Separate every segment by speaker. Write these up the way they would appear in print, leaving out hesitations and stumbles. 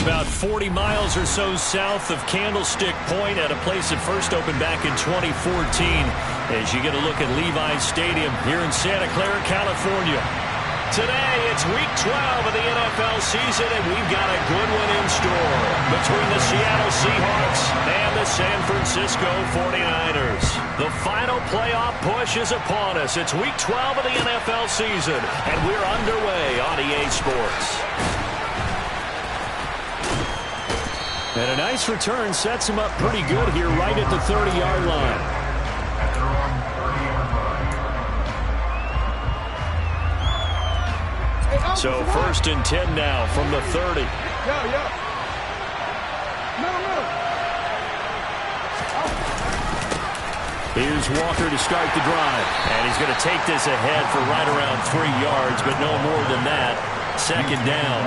Speaker 1: about 40 miles or so south of Candlestick Point at a place that first opened back in 2014 as you get a look at Levi's Stadium here in Santa Clara, California. Today, it's Week 12 of the NFL season, and we've got a good one in store between the Seattle Seahawks and the San Francisco 49ers. The final playoff push is upon us. It's Week 12 of the NFL season, and we're underway on EA Sports. And a nice return sets him up pretty good here right at the 30-yard line. So first and 10 now from the 30. Here's Walker to start the drive. And he's going to take this ahead for right around 3 yards, but no more than that. Second down.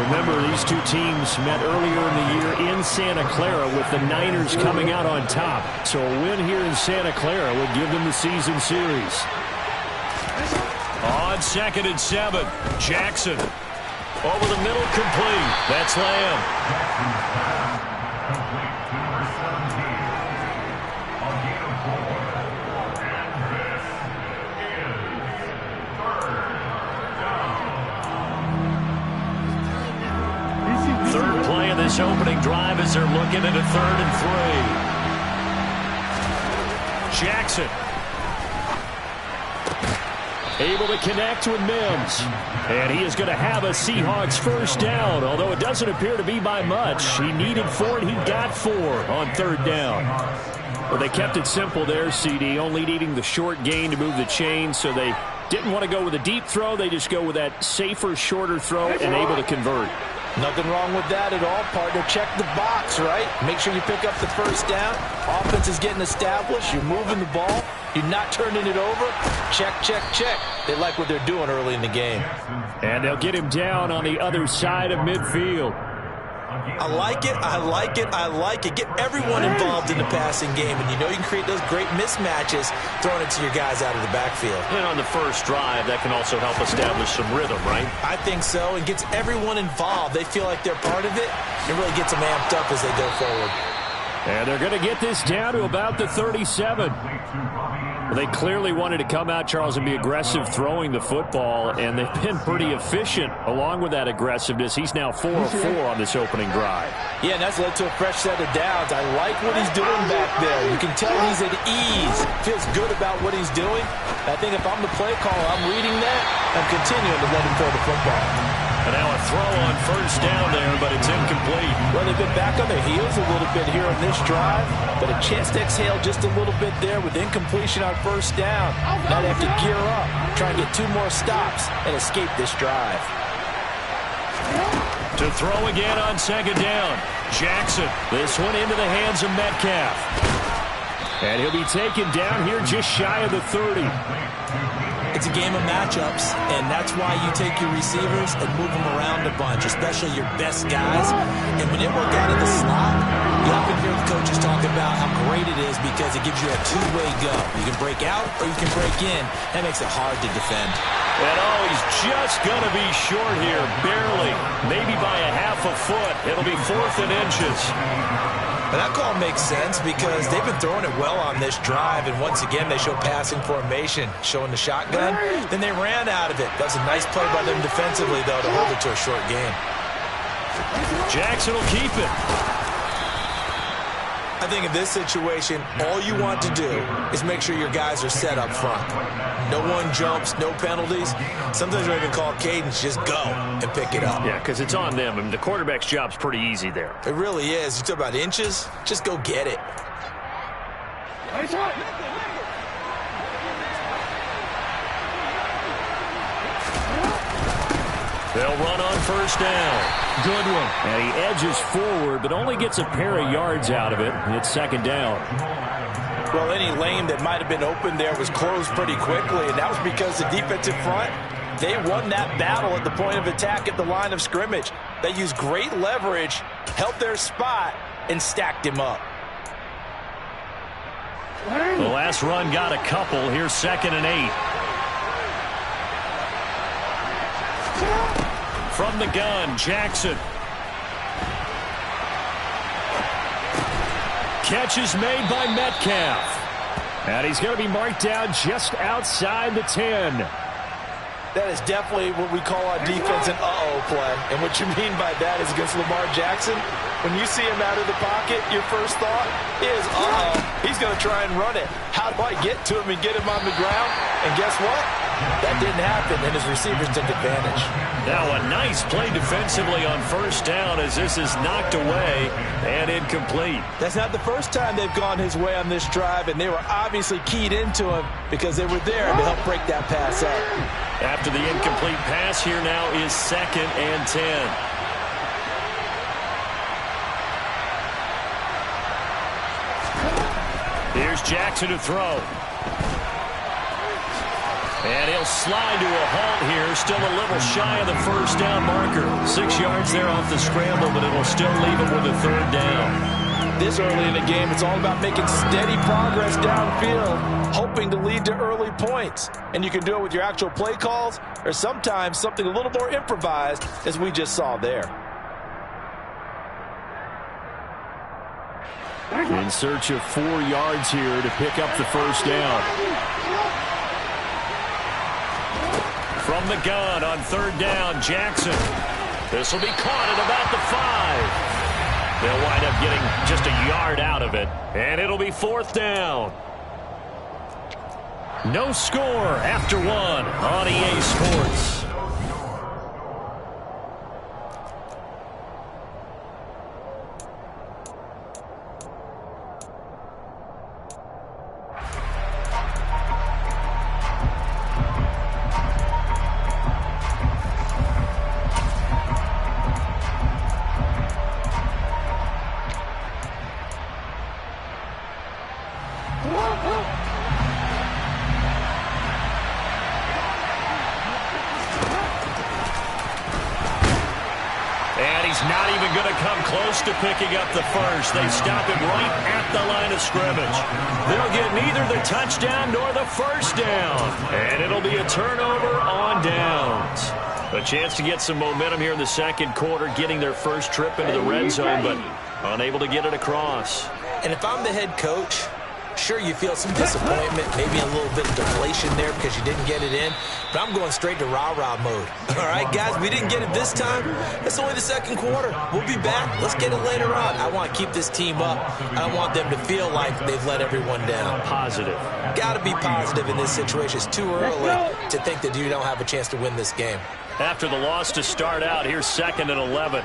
Speaker 1: Remember, these two teams met earlier in the year in Santa Clara with the Niners coming out on top. So a win here in Santa Clara would give them the season series. On 2nd and 7, Jackson. Over the middle, complete. That's Lamb. Third play of this opening drive as they're looking at a 3rd and 3. Jackson. Able to connect with Mims. And he is going to have a Seahawks first down, although it doesn't appear to be by much. He needed 4, and he got 4 on 3rd down. Well, they kept it simple there, CD, only needing the short gain to move the chain, so they didn't want to go with a deep throw. They just go with that safer, shorter throw and able to convert.
Speaker 2: Nothing wrong with that at all, partner. Check the box, right? Make sure you pick up the first down. Offense is getting established. You're moving the ball. You're not turning it over. Check, check, check. They like what they're doing early in the game.
Speaker 1: And they'll get him down on the other side of midfield.
Speaker 2: I like it, I like it, I like it. Get everyone involved in the passing game, and you know you can create those great mismatches throwing it to your guys out of the backfield.
Speaker 1: And on the first drive, that can also help establish some rhythm, right?
Speaker 2: I think so, and gets everyone involved. They feel like they're part of it, and really gets them amped up as they go forward.
Speaker 1: And they're going to get this down to about the 37. Well, they clearly wanted to come out, Charles, and be aggressive throwing the football, and they've been pretty efficient along with that aggressiveness. He's now 4 of 4 on this opening drive.
Speaker 2: Yeah, and that's led to a fresh set of downs. I like what he's doing back there. You can tell he's at ease. Feels good about what he's doing. I think if I'm the play caller, I'm reading that. I'm continuing to let him throw the football.
Speaker 1: And now a throw on first down there, but it's incomplete.
Speaker 2: Well, they've been back on their heels a little bit here on this drive, but a chance to exhale just a little bit there with incompletion on first down. Now they have to gear up, try and get 2 more stops, and escape this drive.
Speaker 1: To throw again on second down. Jackson. This one into the hands of Metcalf. And he'll be taken down here just shy of the 30.
Speaker 2: It's a game of matchups, and that's why you take your receivers and move them around a bunch, especially your best guys. And when they work out of the slot, you often hear the coaches talk about how great it is because it gives you a 2-way go. You can break out or you can break in. That makes it hard to defend.
Speaker 1: And he's just going to be short here, barely, maybe by a half a foot. It'll be 4th and inches.
Speaker 2: And that call makes sense because they've been throwing it well on this drive, and once again they show passing formation, showing the shotgun. Then they ran out of it. That was a nice play by them defensively, though, to hold it to a short game.
Speaker 1: Jackson will keep it.
Speaker 2: I think in this situation, all you want to do is make sure your guys are set up front. No one jumps, no penalties. Sometimes we even call cadence, just go and pick it up.
Speaker 1: Yeah, because it's on them, and the quarterback's job's pretty easy there.
Speaker 2: It really is. You talk about inches, just go get it.
Speaker 1: They'll run on first down. Good one. And he edges forward, but only gets a pair of yards out of it. It's second down.
Speaker 2: Well, any lane that might have been open there was closed pretty quickly, and that was because the defensive front, they won that battle at the point of attack at the line of scrimmage. They used great leverage, held their spot, and stacked him up.
Speaker 1: The last run got a couple. Here's 2nd and 8. From the gun, Jackson. Catch is made by Metcalf. And he's going to be marked down just outside the 10.
Speaker 2: That is definitely what we call on defense an uh-oh play. And what you mean by that is against Lamar Jackson, when you see him out of the pocket, your first thought is, uh-oh, he's going to try and run it. How do I get to him and get him on the ground? And guess what? That didn't happen, and his receivers took advantage.
Speaker 1: Now a nice play defensively on first down as this is knocked away and incomplete.
Speaker 2: That's not the first time they've gone his way on this drive, and they were obviously keyed into him because they were there to help break that pass up.
Speaker 1: After the incomplete pass, here now is 2nd and 10. Here's Jackson to throw. And he'll slide to a halt here, still a little shy of the first down marker. 6 yards there off the scramble, but it'll still leave him with a 3rd down.
Speaker 2: This early in the game, it's all about making steady progress downfield, hoping to lead to early points. And you can do it with your actual play calls or sometimes something a little more improvised, as we just saw there.
Speaker 1: In search of 4 yards here to pick up the first down. From the gun on 3rd down, Jackson. This will be caught at about the 5. They'll wind up getting just a yard out of it, and it'll be 4th down. No score after 1 on EA Sports. Not even going to come close to picking up the first. They stop him right at the line of scrimmage. They'll get neither the touchdown nor the first down. And it'll be a turnover on downs. A chance to get some momentum here in the 2nd quarter, getting their first trip into the red zone, but unable to get it across.
Speaker 2: And if I'm the head coach, sure, you feel some disappointment, maybe a little bit of deflation there because you didn't get it in, but I'm going straight to rah-rah mode. All right, guys, we didn't get it this time. It's only the 2nd quarter. We'll be back. Let's get it later on. I want to keep this team up. I don't want them to feel like they've let everyone down.
Speaker 1: Positive.
Speaker 2: Got to be positive in this situation. It's too early to think that you don't have a chance to win this game.
Speaker 1: After the loss to start out, here's 2nd and 11.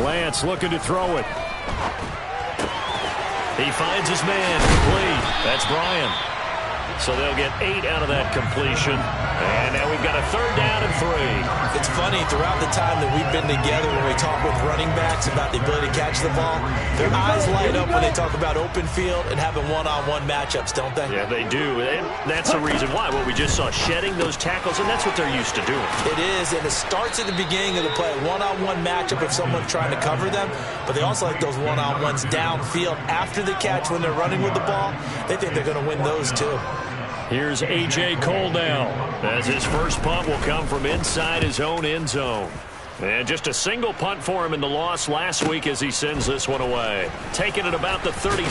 Speaker 1: Lance looking to throw it. He finds his man complete. That's Brian. So they'll get 8 out of that completion. And now we've got a 3rd down and 3.
Speaker 2: It's funny, throughout the time that we've been together, when we talk with running backs about the ability to catch the ball, their eyes light up when they talk about open field and having one-on-one matchups, don't they?
Speaker 1: Yeah, they do. And that's the reason why. What we just saw, shedding those tackles, and that's what they're used to doing.
Speaker 2: It is, and it starts at the beginning of the play. One-on-one matchup if someone's trying to cover them, but they also like those one-on-ones downfield after the catch when they're running with the ball. They think they're going to win those too.
Speaker 1: Here's A.J. Cole now, as his first punt will come from inside his own end zone. And just a single punt for him in the loss last week as he sends this one away. Taking it about the 36.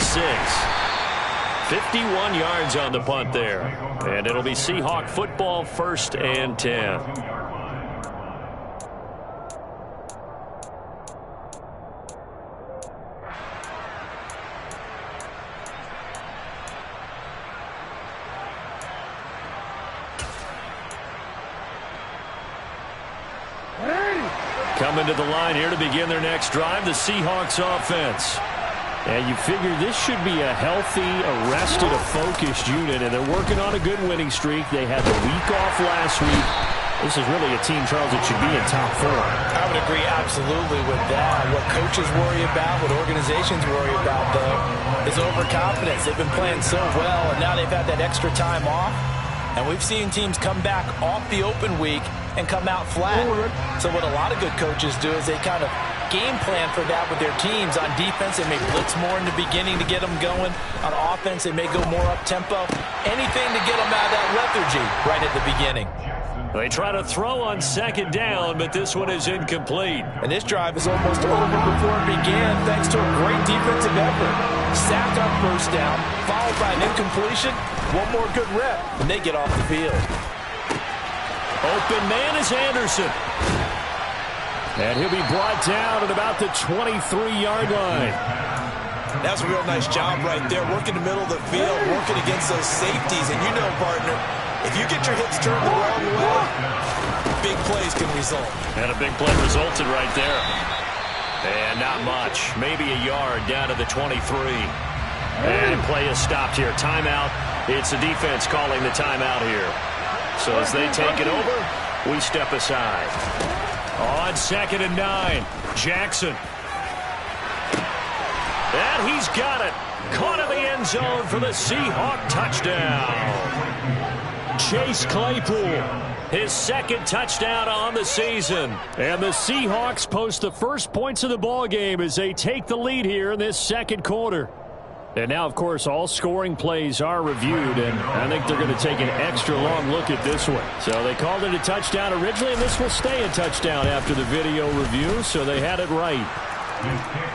Speaker 1: 51 yards on the punt there. And it'll be Seahawk football, 1st and 10. Coming to the line here to begin their next drive, the Seahawks offense. And you figure this should be a healthy, arrested, a focused unit, and they're working on a good winning streak. They had the week off last week. This is really a team, Charles, that should be in top 4.
Speaker 2: I would agree absolutely with that. What coaches worry about, what organizations worry about, though, is overconfidence. They've been playing so well, and now they've had that extra time off. And we've seen teams come back off the open week and come out flat. So what a lot of good coaches do is they kind of game plan for that with their teams. On defense, they may blitz more in the beginning to get them going. On offense, they may go more up-tempo. Anything to get them out of that lethargy right at the beginning.
Speaker 1: They try to throw on second down, but this one is incomplete.
Speaker 2: And this drive is almost over before it began, thanks to a great defensive effort. Sack on first down, followed by an incompletion. One more good rep, and they get off the field.
Speaker 1: Open man is Anderson. And he'll be brought down at about the 23-yard line.
Speaker 2: That's a real nice job right there, working the middle of the field, working against those safeties. And you know, partner, if you get your hips turned the wrong way, big plays can result.
Speaker 1: And a big play resulted right there. And not much. Maybe a yard down to the 23. And play is stopped here. Timeout. It's the defense calling the timeout here. So as they take it over, we step aside. On 2nd and 9, Jackson. And he's got it. Caught in the end zone for the Seahawk touchdown. Chase Claypool, his second touchdown on the season. And the Seahawks post the first points of the ball game as they take the lead here in this second quarter. And now, of course, all scoring plays are reviewed, and I think they're going to take an extra long look at this one. So they called it a touchdown originally, and this will stay a touchdown after the video review, so they had it right.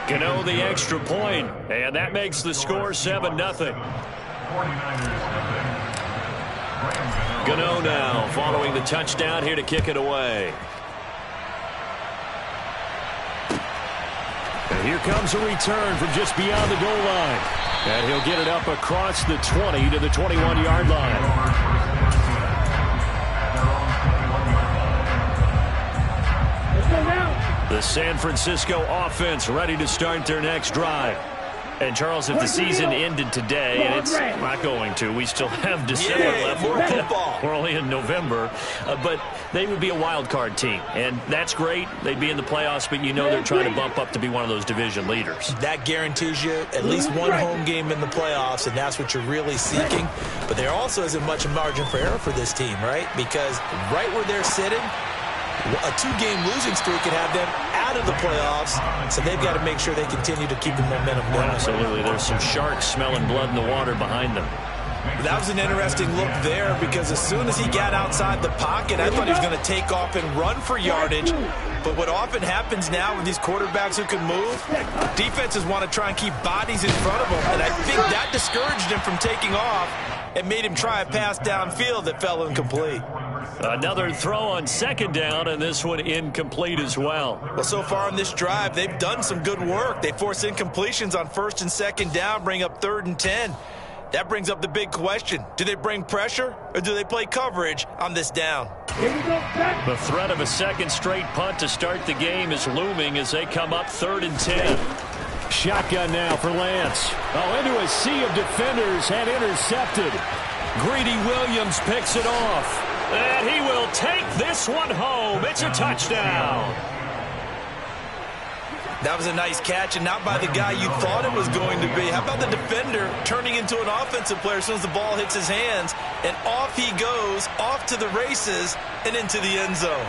Speaker 1: Gano the extra point, and that makes the score 7-0. Gano now following the touchdown here to kick it away. And here comes a return from just beyond the goal line. And he'll get it up across the 20 to the 21-yard line. The San Francisco offense ready to start their next drive. And, Charles, if the season ended today, and it's not going to, we still have December left. We're only in November. But they would be a wild card team. And that's great. They'd be in the playoffs, but you know they're trying to bump up to be one of those division leaders.
Speaker 2: That guarantees you at least one home game in the playoffs, and that's what you're really seeking. But there also isn't much margin for error for this team, right? Because right where they're sitting, a 2-game losing streak could have them out of the playoffs, so they've got to make sure they continue to keep the momentum going.
Speaker 1: Absolutely. There's some sharks smelling blood in the water behind them.
Speaker 2: That was an interesting look there because as soon as he got outside the pocket, I thought he was going to take off and run for yardage. But what often happens now with these quarterbacks who can move, defenses want to try and keep bodies in front of them, and I think that discouraged him from taking off and made him try a pass downfield that fell incomplete.
Speaker 1: Another throw on second down, and this one incomplete as well.
Speaker 2: Well, so far in this drive, they've done some good work. They force incompletions on 1st and 2nd down, bring up 3rd and 10. That brings up the big question. Do they bring pressure, or do they play coverage on this down?
Speaker 1: The threat of a second straight punt to start the game is looming as they come up 3rd and 10. Shotgun now for Lance. Oh, into a sea of defenders and intercepted. Greedy Williams picks it off. And he will take this one home. It's a touchdown.
Speaker 2: That was a nice catch, and not by the guy you thought it was going to be. How about the defender turning into an offensive player as soon as the ball hits his hands, and off he goes, off to the races, and into the end zone.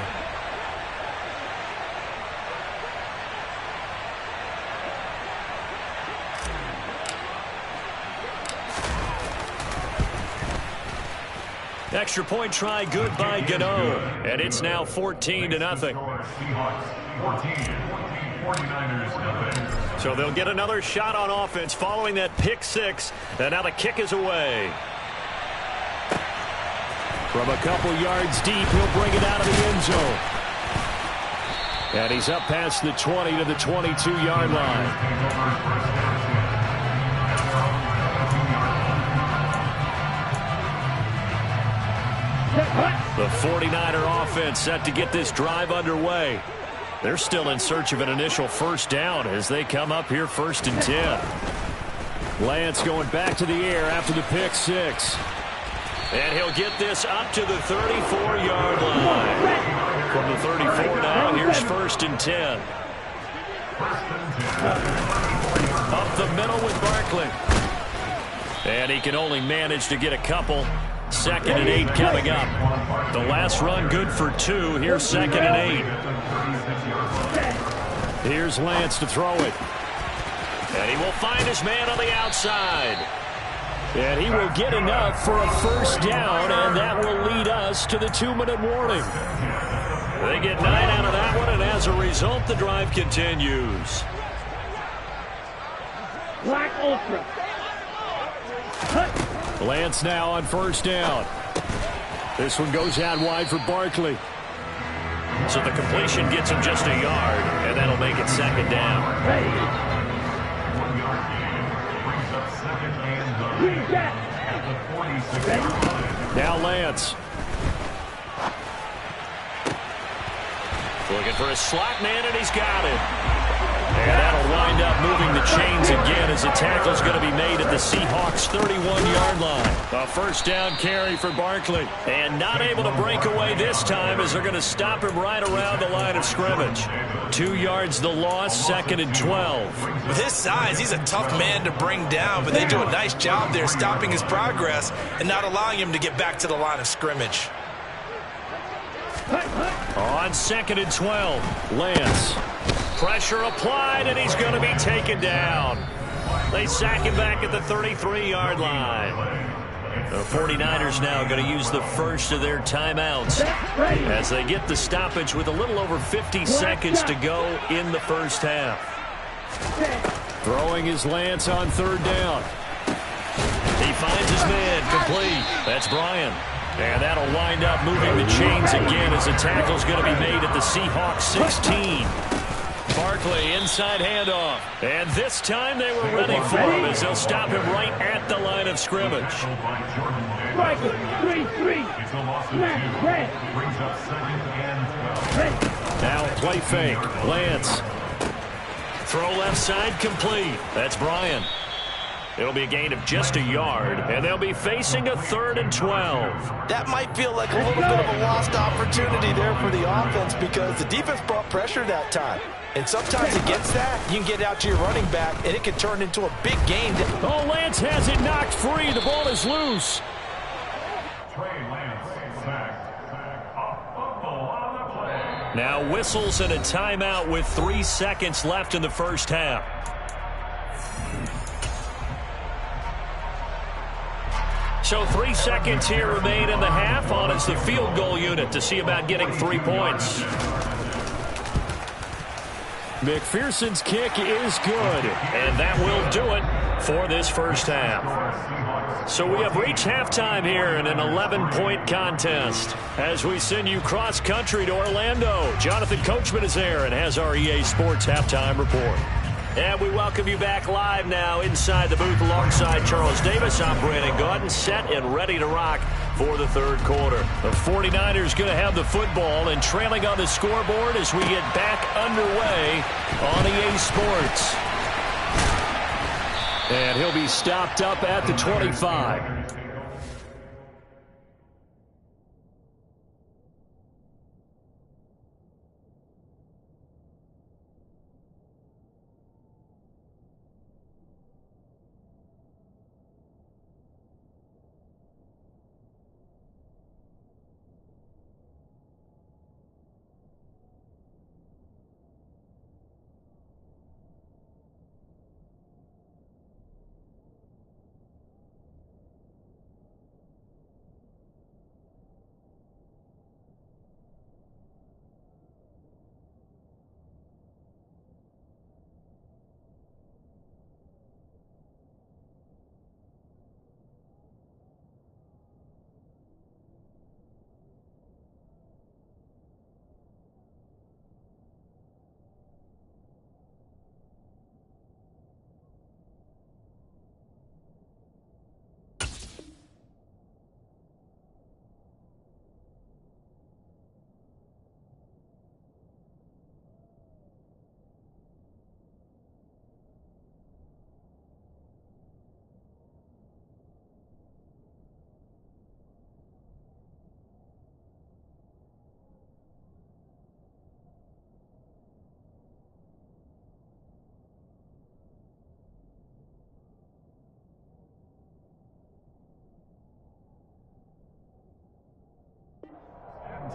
Speaker 1: Extra point try good by Gano. And it's now 14-0. So they'll get another shot on offense following that pick six. And now the kick is away. From a couple yards deep, he'll bring it out of the end zone. And he's up past the 20 to the 22-yard line. The 49er offense set to get this drive underway. They're still in search of an initial first down as they come up here 1st and 10. Lance going back to the air after the pick six. And he'll get this up to the 34-yard line. From the 34 now, here's 1st and 10. Up the middle with Barkley. And he can only manage to get a couple. 2nd and 8 coming up. The last run good for 2. Here's 2nd and 8. Here's Lance to throw it. And he will find his man on the outside. And he will get enough for a first down, and that will lead us to the 2-minute warning. They get 9 out of that one, and as a result, the drive continues.
Speaker 3: Black Ultra.
Speaker 1: Lance now on first down. This one goes out wide for Barkley. So the completion gets him just a yard, and that'll make it second down. Now Lance. Looking for a slot man, and he's got it. And that'll wind up moving the chains again as the tackle's going to be made at the Seahawks' 31-yard line. A first down carry for Barkley. And not able to break away this time as they're going to stop him right around the line of scrimmage. 2 yards the loss, 2nd and 12.
Speaker 2: With his size, he's a tough man to bring down, but they do a nice job there stopping his progress and not allowing him to get back to the line of scrimmage.
Speaker 1: On 2nd and 12, Lance. Pressure applied, and he's going to be taken down. They sack him back at the 33-yard line. The 49ers now going to use the first of their timeouts as they get the stoppage with a little over 50 seconds to go in the first half. Throwing his Lance on 3rd down. He finds his man, complete. That's Bryan. And that'll wind up moving the chains again as the tackle's going to be made at the Seahawks 16. Barkley, inside handoff. And this time they were ready for him as they'll stop him right at the line of scrimmage.
Speaker 3: 3-3.
Speaker 1: Now play fake. Lance. Throw left side complete. That's Bryan. It'll be a gain of just a yard, and they'll be facing a 3rd and 12.
Speaker 2: That might feel like a little bit of a lost opportunity there for the offense because the defense brought pressure that time. And sometimes against that, you can get out to your running back, and it can turn into a big game.
Speaker 1: Oh, Lance has it knocked free. The ball is loose. Now whistles and a timeout with 3 seconds left in the first half. So 3 seconds here remain in the half. On it's the field goal unit to see about getting 3 points. McPherson's kick is good, and that will do it for this first half. So we have reached halftime here in an 11-point contest. As we send you cross-country to Orlando, Jonathan Coachman is there and has our EA Sports halftime report. And we welcome you back live now inside the booth alongside Charles Davis. I'm Brandon Gaudin, set and ready to rock for the 3rd quarter. The 49ers going to have the football and trailing on the scoreboard as we get back underway on EA Sports. And he'll be stopped up at the 25.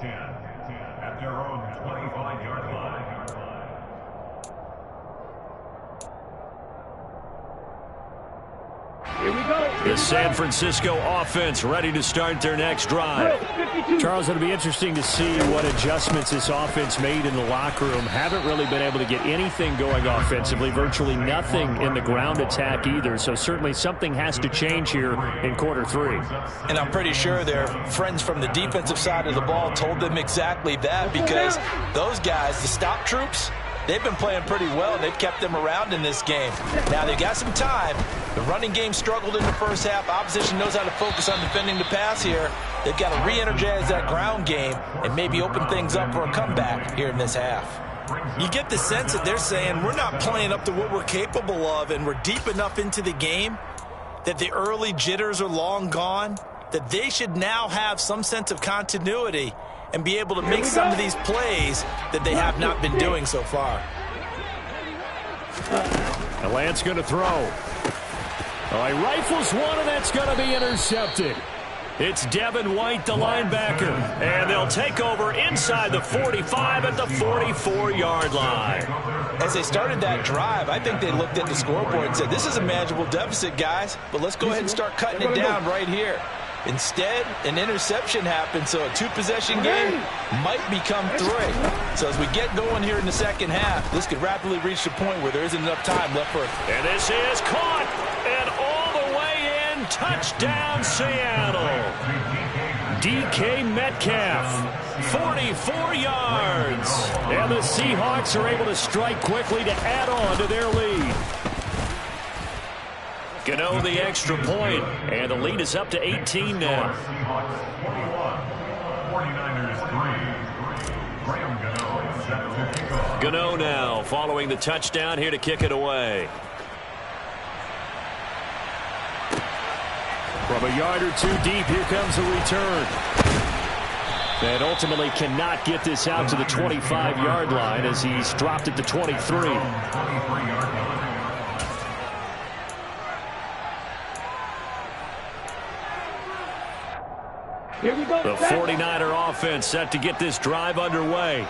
Speaker 4: At their own 25-yard line.
Speaker 3: Here we go.
Speaker 1: The San Francisco offense ready to start their next drive.
Speaker 3: Charles, it'll be interesting to see what adjustments this offense made in the locker room. Haven't really been able to get anything going offensively, virtually nothing in the ground attack either. So certainly something has to change here in quarter 3.
Speaker 2: And I'm pretty sure their friends from the defensive side of the ball told them exactly that, because those guys, the stop troops, they've been playing pretty well. They've kept them around in this game. Now, they've got some time. The running game struggled in the first half. Opposition knows how to focus on defending the pass here. They've got to re-energize that ground game and maybe open things up for a comeback here in this half. You get the sense that they're saying we're not playing up to what we're capable of, and we're deep enough into the game that the early jitters are long gone, that they should now have some sense of continuity and be able to make some of these plays that they have not been doing so far.
Speaker 3: And Lance going to throw. Oh, he rifles one, and that's going to be intercepted.
Speaker 1: It's Devin White, the linebacker. And they'll take over inside the 45 at the 44-yard line.
Speaker 2: As they started that drive, I think they looked at the scoreboard and said, this is a manageable deficit, guys, but let's go ahead and start cutting it down right here. Instead, an interception happened, so a 2-possession game might become 3. So as we get going here in the second half, this could rapidly reach the point where there isn't enough time left for it.
Speaker 1: And this is caught, and all the way in, touchdown Seattle. DK Metcalf, 44 yards. And the Seahawks are able to strike quickly to add on to their lead. Gano the extra point, and the lead is up to 18 now. Gano now following the touchdown here to kick it away.
Speaker 3: From a yard or 2 deep, here comes a return. And ultimately cannot get this out to the 25-yard line as he's dropped at the 23.
Speaker 1: The 49er offense set to get this drive underway.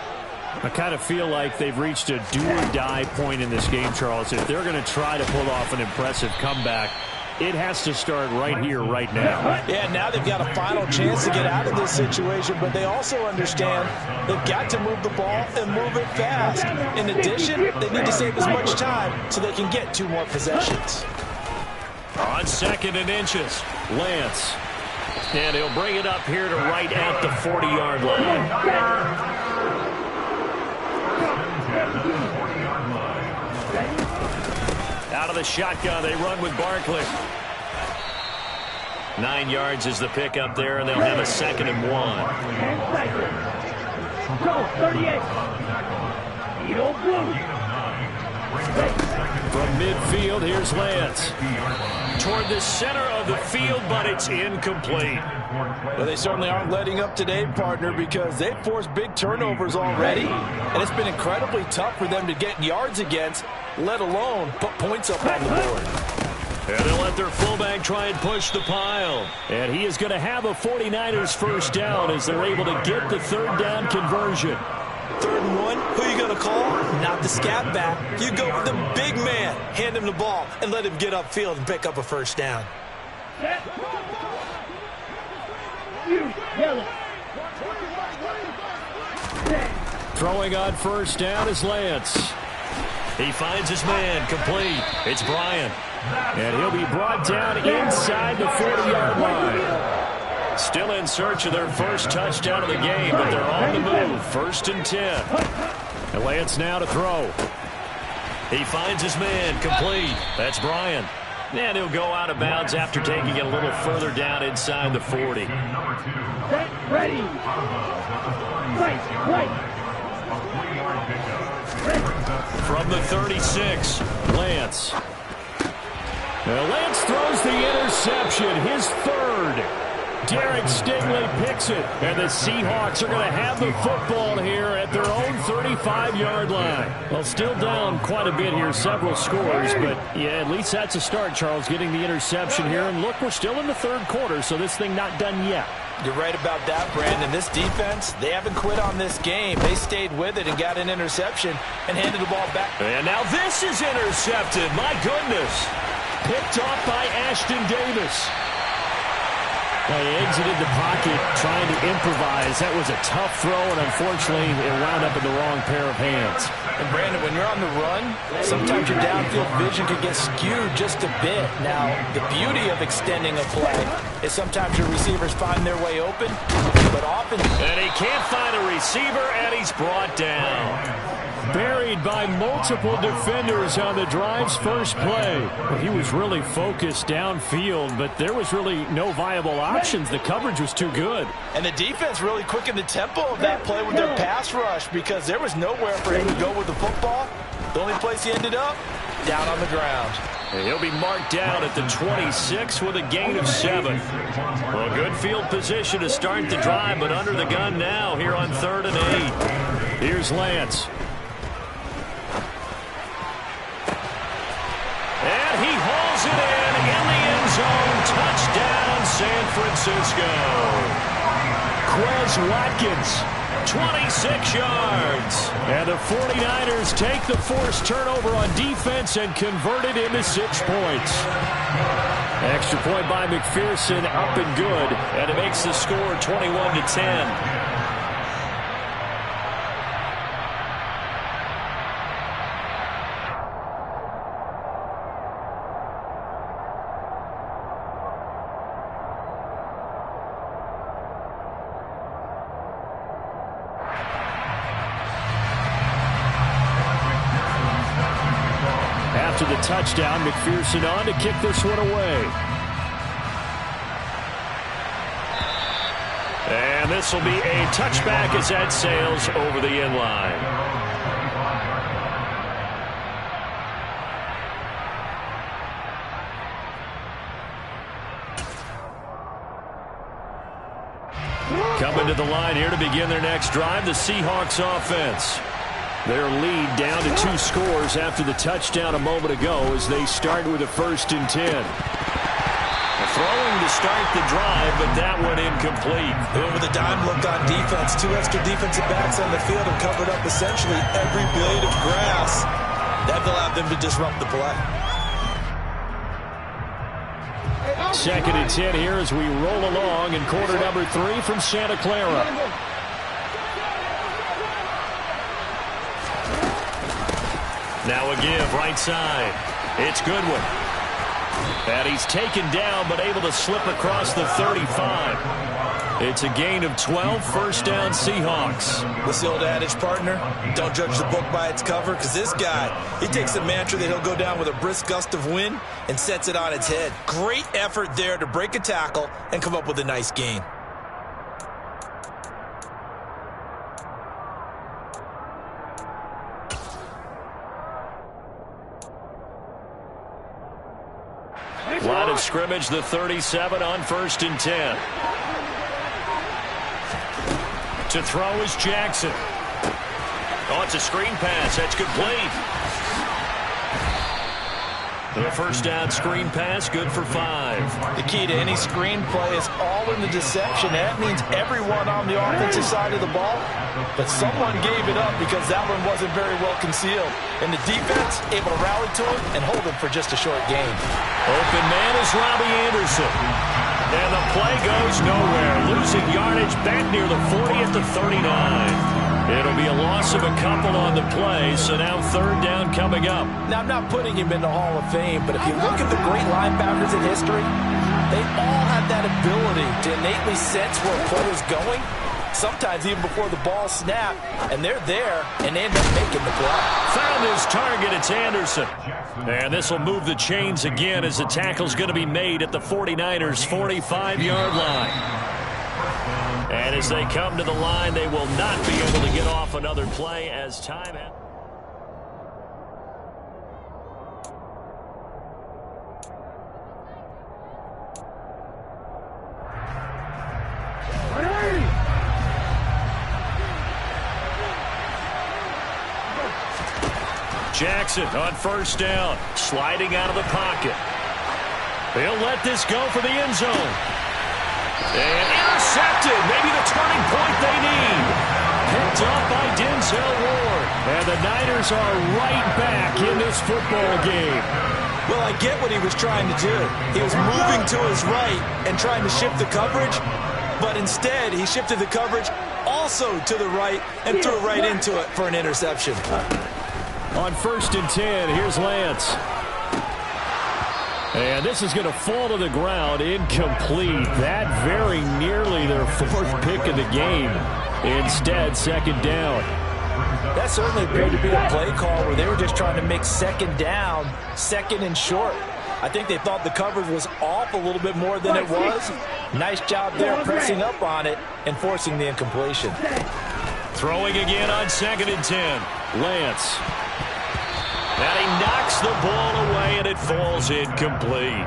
Speaker 3: I kind of feel like they've reached a do-or-die point in this game, Charles. If they're going to try to pull off an impressive comeback, it has to start right here, right now.
Speaker 2: Yeah, now they've got a final chance to get out of this situation, but they also understand they've got to move the ball and move it fast. In addition, they need to save as much time so they can get 2 more possessions.
Speaker 1: On 2nd and inches, Lance. And he'll bring it up here to right at the 40-yard line. Out of the shotgun, they run with Barkley. 9 yards is the pickup there, and they'll have a 2nd and 1. From midfield, here's Lance. Toward the center of the field, but it's incomplete.
Speaker 2: Well, they certainly aren't letting up today, partner, because they've forced big turnovers already, and it's been incredibly tough for them to get yards against, let alone put points up on the board.
Speaker 1: And they'll let their fullback try and push the pile.
Speaker 3: And he is going to have a 49ers first down as they're able to get the 3rd down conversion.
Speaker 2: 3rd and 1, who you going to call? Not the scat back. You go with the big man. Hand him the ball and let him get upfield and pick up a first down.
Speaker 3: Throwing on first down is Lance.
Speaker 1: He finds his man, complete. It's Bryant.
Speaker 3: And he'll be brought down inside the 40-yard line.
Speaker 1: Still in search of their first touchdown of the game, but they're on the move. 1st and 10.
Speaker 3: And Lance now to throw.
Speaker 1: He finds his man, complete. That's Bryant. And he'll go out of bounds after taking it a little further down inside the 40.
Speaker 5: Ready.
Speaker 1: From the 36, Lance.
Speaker 3: Now Lance throws the interception, his 3rd. Derek Stingley picks it, and the Seahawks are going to have the football here at their own 35-yard line. Well, still down quite a bit here, several scores, but yeah, at least that's a start, Charles, getting the interception here. And look, we're still in the 3rd quarter, so this thing not done yet.
Speaker 2: You're right about that, Brandon. This defense, they haven't quit on this game. They stayed with it and got an interception and handed the ball back.
Speaker 1: And now this is intercepted. My goodness.
Speaker 3: picked off by Ashton Davis.
Speaker 1: They exited the pocket trying to improvise. That was a tough throw, and unfortunately, it wound up in the wrong pair of hands.
Speaker 2: And Brandon, when you're on the run, sometimes your downfield vision can get skewed just a bit. Now, the beauty of extending a play is sometimes your receivers find their way open, but often...
Speaker 1: And he can't find a receiver, and he's brought down.
Speaker 3: Buried by multiple defenders on the drive's first play. Well, he was really focused downfield, but there was really no viable options. The coverage was too good.
Speaker 2: And the defense really quickened the tempo of that play with their pass rush because there was nowhere for him to go with the football. The only place he ended up, down on the ground.
Speaker 1: And he'll be marked down at the 26 with a gain of 7. Well, good field position to start the drive, but under the gun now here on 3rd and 8.
Speaker 3: Here's Lance.
Speaker 1: And he hauls it in the end zone. Touchdown, San Francisco.
Speaker 3: Quez Watkins,
Speaker 1: 26 yards.
Speaker 3: And the 49ers take the forced turnover on defense and convert it into 6 points. Extra point by McPherson, up and good.
Speaker 1: And it makes the score 21-10.
Speaker 3: After the touchdown, McPherson on to kick this one away.
Speaker 1: And this will be a touchback as that sails over the end line. Coming to the line here to begin their next drive, the Seahawks offense. Their lead down to 2 scores after the touchdown a moment ago as they start with a 1st and 10. Throwing to start the drive, but that one incomplete.
Speaker 2: With a dime look on defense, 2 extra defensive backs on the field and covered up essentially every blade of grass. That allowed them to disrupt the play.
Speaker 3: 2nd and 10 here as we roll along in quarter number 3 from Santa Clara.
Speaker 1: Now a give, right side. It's Goodwin. And he's taken down, but able to slip across the 35. It's a gain of 12, 1st down Seahawks.
Speaker 2: What's the old adage, partner? Don't judge the book by its cover, because this guy, he takes a mantra that he'll go down with a brisk gust of wind and sets it on its head. Great effort there to break a tackle and come up with a nice gain.
Speaker 1: Line of scrimmage, the 37 on 1st and 10. To throw is Jackson. Oh, it's a screen pass. That's complete. The 1st down screen pass, good for 5.
Speaker 2: The key to any screen play is all in the deception. That means everyone on the offensive side of the ball, but someone gave it up because that one wasn't very well concealed. And the defense able to rally to him and hold him for just a short gain.
Speaker 1: Open man is Robbie Anderson. And the play goes nowhere. Losing yardage back near the 40 at the 39. It'll be a loss of a couple on the play, so now 3rd down coming up.
Speaker 2: Now, I'm not putting him in the Hall of Fame, but if you look at the great linebackers in history, they all have that ability to innately sense where a play is going, sometimes even before the ball snapped, and they're there and they end up making the play.
Speaker 1: Found his target, it's Anderson. And this will move the chains again as the tackle's going to be made at the 49ers' 45-yard line. And as they come to the line, they will not be able to get off another play as time has. Jackson on 1st down, sliding out of the pocket. They'll let this go for the end zone. And intercepted, maybe the turning point they need. Picked up by Denzel Ward. And the Niners are right back in this football game.
Speaker 2: Well, I get what he was trying to do. He was moving to his right and trying to shift the coverage, but instead he shifted the coverage also to the right and threw right into it for an interception.
Speaker 3: On 1st and 10, here's Lance. And this is going to fall to the ground, incomplete. That very nearly their 4th pick of the game. Instead, 2nd down.
Speaker 2: That certainly appeared to be a play call where they were just trying to make 2nd down, 2nd and short. I think they thought the coverage was off a little bit more than it was. Nice job there pressing up on it and forcing the incompletion.
Speaker 1: Throwing again on 2nd and 10.
Speaker 3: Lance.
Speaker 1: And he knocks the ball away, and it falls incomplete.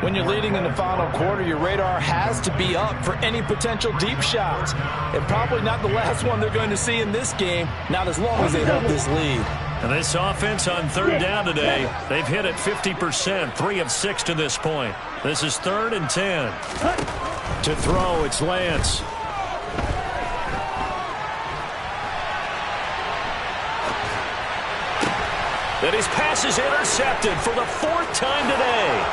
Speaker 2: When you're leading in the final quarter, your radar has to be up for any potential deep shots. And probably not the last one they're going to see in this game, not as long as they hold this lead.
Speaker 1: And this offense on 3rd down today, they've hit it 50%, 3 of 6 to this point. This is 3rd and 10.
Speaker 3: To throw, it's Lance.
Speaker 1: And his pass is intercepted for the 4th time today.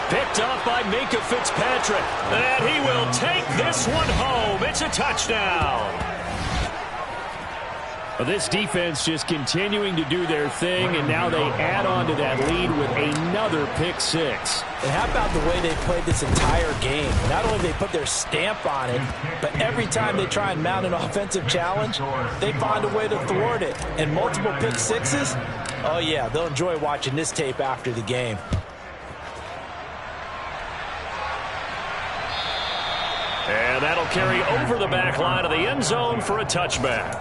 Speaker 1: Picked up by Minkah Fitzpatrick. And he will take this one home. It's a touchdown.
Speaker 3: Well, this defense just continuing to do their thing, and now they add on to that lead with another pick 6.
Speaker 2: And how about the way they played this entire game? Not only they put their stamp on it, but every time they try and mount an offensive challenge, they find a way to thwart it. And multiple pick 6s, oh yeah, they'll enjoy watching this tape after the game.
Speaker 1: And that'll carry over the back line of the end zone for a touchback.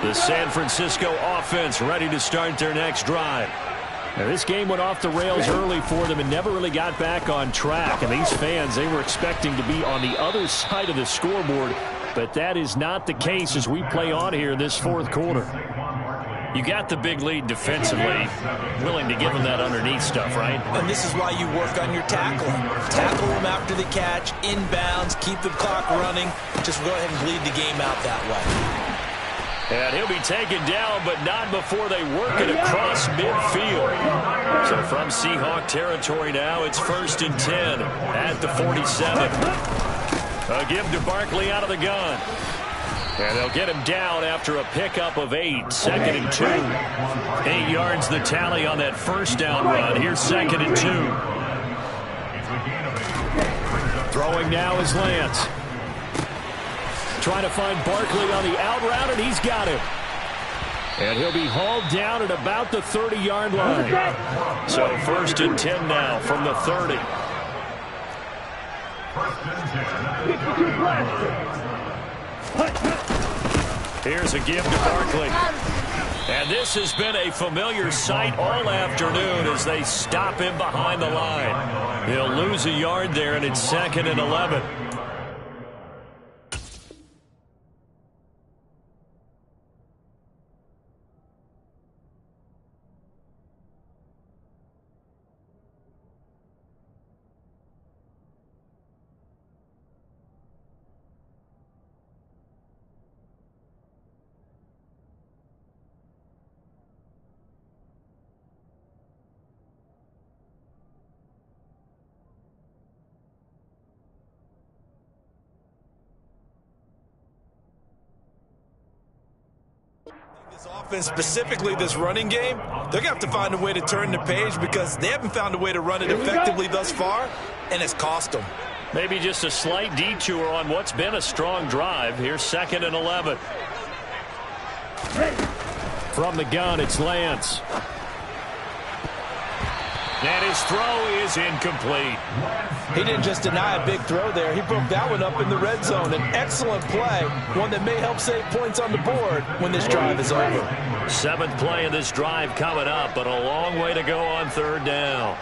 Speaker 1: The San Francisco offense ready to start their next drive.
Speaker 3: Now, this game went off the rails early for them and never really got back on track. And these fans, they were expecting to be on the other side of the scoreboard. But that is not the case as we play on here in this 4th quarter.
Speaker 1: You got the big lead defensively, willing to give them that underneath stuff, right?
Speaker 2: And this is why you work on your tackling. Tackle them after the catch, inbounds, keep the clock running. Just go ahead and bleed the game out that way.
Speaker 1: And he'll be taken down, but not before they work it across midfield. So from Seahawk territory now, it's 1st and 10 at the 47. A give to Barkley out of the gun. And they'll get him down after a pickup of 8, 2nd and 2. 8 yards the tally on that 1st down run. Here's 2nd and 2.
Speaker 3: Throwing now is Lance. Trying to find Barkley on the out route, and he's got him. And he'll be hauled down at about the 30-yard line.
Speaker 1: So 1st and 10 now from the 30. Here's a give to Barkley. And this has been a familiar sight all afternoon as they stop him behind the line. He'll lose a yard there, and it's 2nd and 11.
Speaker 2: This offense, specifically this running game, they're going to have to find a way to turn the page because they haven't found a way to run it effectively thus far, and it's cost them.
Speaker 1: Maybe just a slight detour on what's been a strong drive. Here's 2nd and 11.
Speaker 3: From the gun, it's Lance.
Speaker 1: And his throw is incomplete.
Speaker 2: He didn't just deny a big throw there. He broke that one up in the red zone. An excellent play, one that may help save points on the board when this drive is over.
Speaker 1: 7th play of this drive coming up, but a long way to go on 3rd down.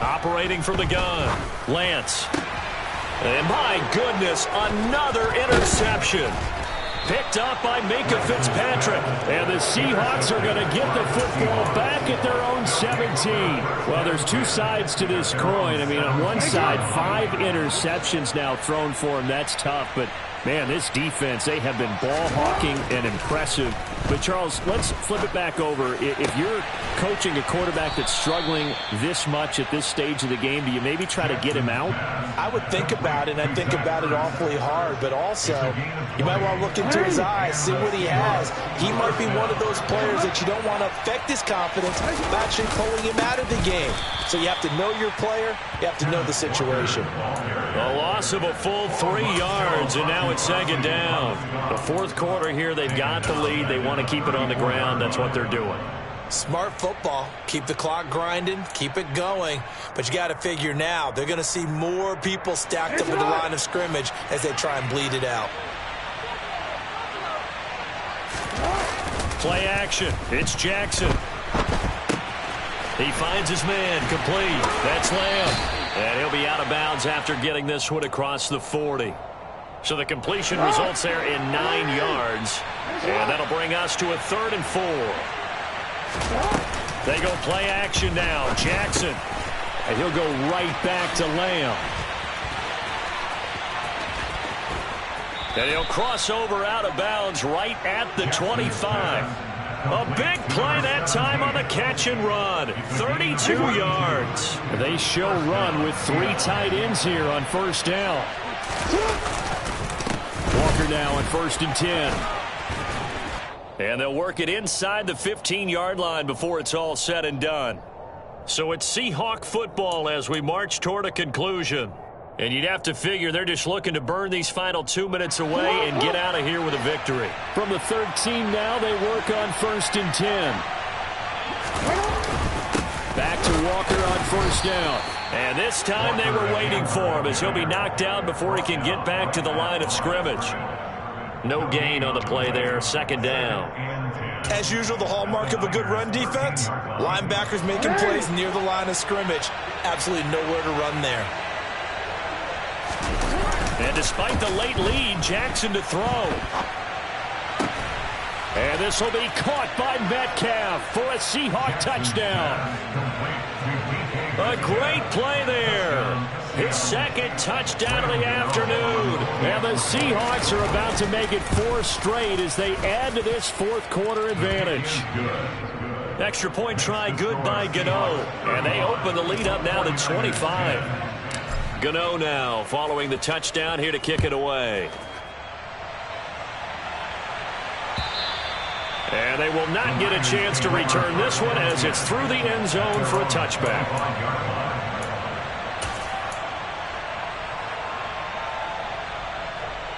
Speaker 1: Operating from the gun, Lance. And my goodness, another interception. Picked up by Minkah Fitzpatrick.
Speaker 3: And the Seahawks are going to get the football back at their own 17. Well, there's two sides to this coin. I mean, on one side, 5 interceptions now thrown for him. That's tough. But Man, this defense, they have been ball hawking and impressive. But, Charles, let's flip it back over. If you're coaching a quarterback that's struggling this much at this stage of the game, do you maybe try to get him out?
Speaker 2: I would think about it, and I think about it awfully hard. But also, you might want to look into his eyes, see what he has. He might be one of those players that you don't want to affect his confidence by actually pulling him out of the game. So you have to know your player. You have to know the situation.
Speaker 1: A loss of a full 3 yards, and now it's second down. The fourth quarter here, they've got the lead. They want to keep it on the ground. That's what they're doing.
Speaker 2: Smart football. Keep the clock grinding. Keep it going. But you got to figure now, they're going to see more people stacked up at the line of scrimmage as they try and bleed it out.
Speaker 1: Play action. It's Jackson. He finds his man, complete. That's Lamb. And he'll be out of bounds after getting this one across the 40. So the completion results there in 9 yards. And that'll bring us to a 3rd and 4. They go play action now. Jackson.
Speaker 3: And he'll go right back to Lamb.
Speaker 1: And he'll cross over out of bounds right at the 25. A big play that time on the catch and run. 32 yards.
Speaker 3: They show run with 3 tight ends here on first down. Walker now on 1st and 10.
Speaker 1: And they'll work it inside the 15-yard line before it's all said and done. So it's Seahawk football as we march toward a conclusion. And you'd have to figure they're just looking to burn these final 2 minutes away and get out of here with a victory.
Speaker 3: From the 13 now, they work on 1st and 10. Back to Walker on 1st down.
Speaker 1: And this time they were waiting for him as he'll be knocked down before he can get back to the line of scrimmage. No gain on the play there, 2nd down.
Speaker 2: As usual, the hallmark of a good run defense, linebackers making plays near the line of scrimmage. Absolutely nowhere to run there.
Speaker 1: And despite the late lead, Jackson to throw.
Speaker 3: And this will be caught by Metcalf for a Seahawk touchdown.
Speaker 1: A great play there. His 2nd touchdown of the afternoon.
Speaker 3: And the Seahawks are about to make it 4 straight as they add to this 4th quarter advantage.
Speaker 1: Extra point try good by Gano. And they open the lead up now to 25. Gano now following the touchdown here to kick it away. And they will not get a chance to return this one as it's through the end zone for a touchback.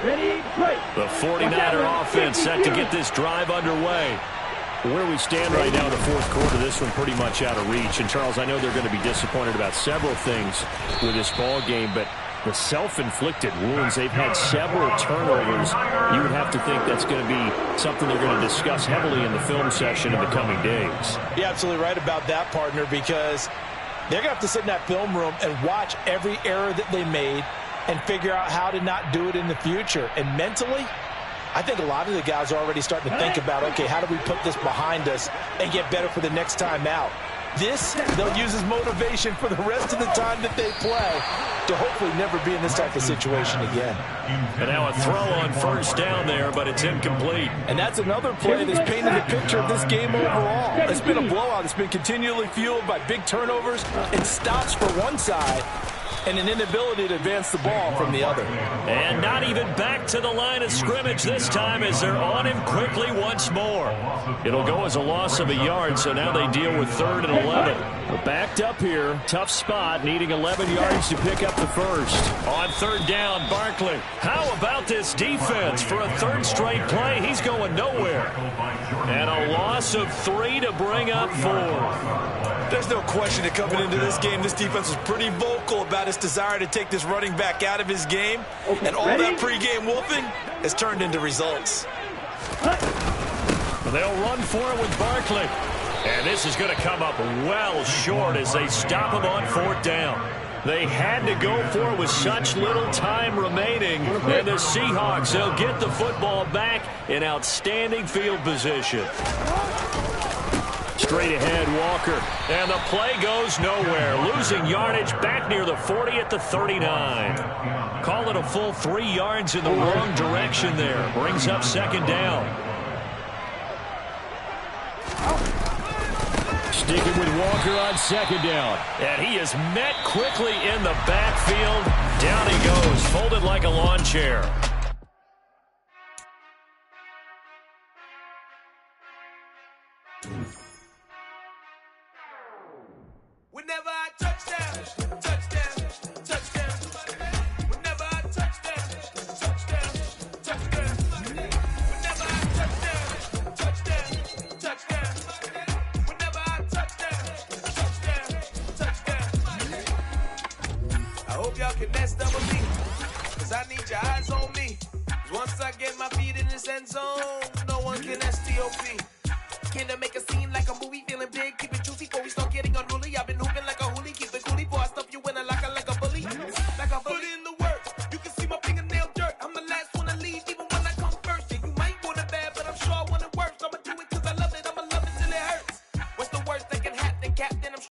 Speaker 5: Ready, play.
Speaker 1: The 49er offense set to get this drive underway.
Speaker 3: Where we stand right now in the 4th quarter, this one pretty much out of reach. And, Charles, I know they're going to be disappointed about several things with this ball game, but the self-inflicted wounds, they've had several turnovers. You would have to think that's going to be something they're going to discuss heavily in the film session in the coming days.
Speaker 2: You're absolutely right about that, partner, because they're going to have to sit in that film room and watch every error that they made and figure out how to not do it in the future. And mentally, I think a lot of the guys are already starting to think about, okay, how do we put this behind us and get better for the next time out? This, they'll use as motivation for the rest of the time that they play to hopefully never be in this type of situation again.
Speaker 1: And now a throw on 1st down there, but it's incomplete.
Speaker 2: And that's another play that's painted the picture of this game overall. It's been a blowout. It's been continually fueled by big turnovers and stops for one side and an inability to advance the ball from the other.
Speaker 1: And not even back to the line of scrimmage this time as they're on him quickly once more. It'll go as a loss of a yard, so now they deal with 3rd and 11.
Speaker 3: We're backed up here. Tough spot, needing 11 yards to pick up the first.
Speaker 1: On 3rd down, Barkley. How about this defense? For a 3rd straight play, he's going nowhere. And a loss of 3 to bring up 4.
Speaker 2: There's no question that coming into this game, this defense was pretty vocal about its desire to take this running back out of his game. And all that pregame wolfing has turned into results.
Speaker 1: They'll run for it with Barkley. And this is going to come up well short as they stop him on 4th down. They had to go for it with such little time remaining. And the Seahawks, they'll get the football back in outstanding field position.
Speaker 3: Straight ahead, Walker.
Speaker 1: And the play goes nowhere. Losing yardage back near the 40 at the 39. Call Pulling a full 3 yards in the wrong direction there. Brings up second down.
Speaker 3: Sticking with Walker on second down.
Speaker 1: And he is met quickly in the backfield. Down he goes, folded like a lawn chair.
Speaker 6: Whenever I touchdown, touchdown, touchdown. Whenever I touchdown, touchdown, touchdown. Whenever I touchdown, touchdown, touchdown. Whenever I touchdown, touchdown, touchdown. I hope y'all can nest up with me, 'cause I need your eyes on me. 'Cause once I get my feet in this end zone, no one can STOP. Can I make a scene like a movie, feeling big?